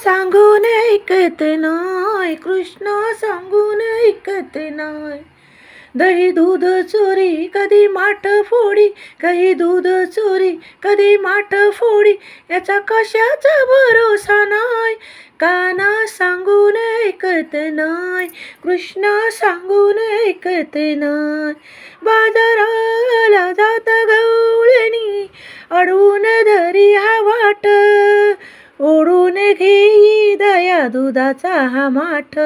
सांगून ऐकत नाही, कृष्ण सांगून ऐकत नाही. दही दूध चोरी कधी माठ फोडी, कधी दूध चोरी कधी माठ फोडी, याचा कशाचा भरोसा नाही. काना सांगून ऐकत नाही, कृष्ण सांगून ऐकत नाही. बाजाराला जात गवळणी, अडवून धरी हा वाट, ओढून घेई दया दुधाचा हा माठ.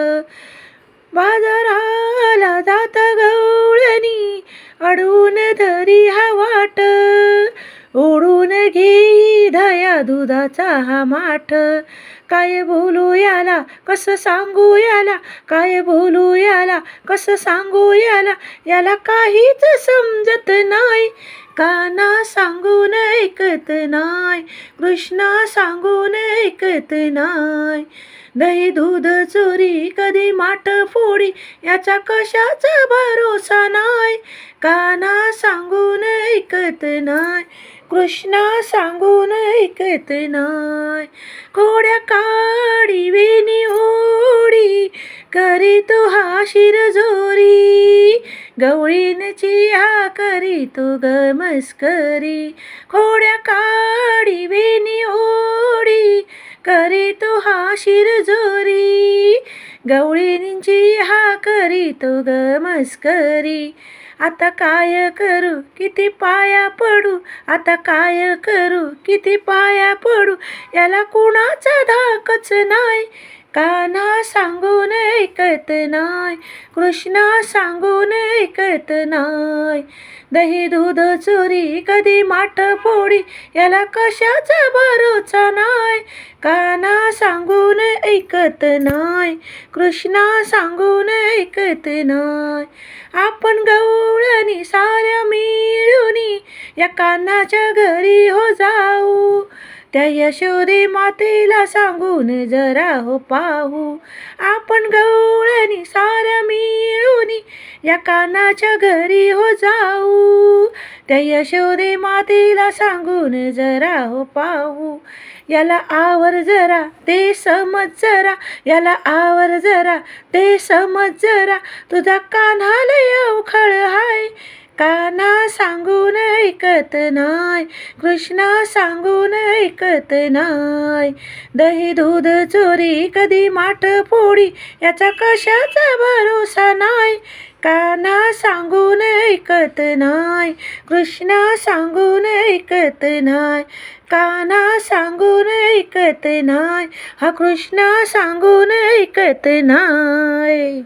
बाजाराला जात गवळणी, अडवून धरी हा वाट, ओढून घेई दया दुधाचा हा माठ. काय बोलू याला कसं सांगू याला, काय बोलू याला कसं सांगू याला, याला काहीच समजत नाही. काना सांगून ऐकत नाही, कृष्ण सांगून ऐकत नाही. दही दूध चोरी कधी माठ फोडी, याचा कशाचा भरोसा नाही. काना सांगून ऐकत नाही, कृष्ण सांगून ऐकत नाही. खोड्या काडी वेणी ओढी, करीतो हा शिरजोरी, गवळींची हा करीतो ग मस्करी. खोड्या काडी वेणी ओढी, करीतो हा शिरजोरी, गवळींची हा करीतो ग मस्करी. आता काय करू किती पाया पडू, आता काय करू किती पाया पडू, याला कुणाचा धाकच नाही. कान्हा सांगून ऐकत नाही, कृष्ण सांगून ऐकत नाही. दही दूध चोरी कधी माठ फोडी, याला कशाचा भरोसा नाही. कान्हा सांगून ऐकत नाही, कृष्ण सांगून ऐकत नाही. आपण गवळणी साऱ्या मिळूनी, या कान्हाच्या घरी हो जाऊ, त्या यशोदे मातेला सांगून जरा हो पाहू. आपण गवळणी साऱ्या मिळूनी, या कान्हाच्या घरी हो जाऊ, त्या यशोदे मातेला सांगून जरा हो पाहू. याला आवर जरा ते समज जरा, याला आवर जरा ते समज जरा, तुझा कान्हा लय अवखळ हाय. कान्हा सांगून ऐकत नाही, कृष्ण सांगून ऐकत नाही. दही दूध चोरी कधी माठ फोडी, याचा कशाचा भरोसा नाही. कान्हा सांगून ऐकत नाही, कृष्ण सांगून ऐकत नाही. कान्हा सांगून ऐकत नाही, हा कृष्ण सांगून ऐकत नाही.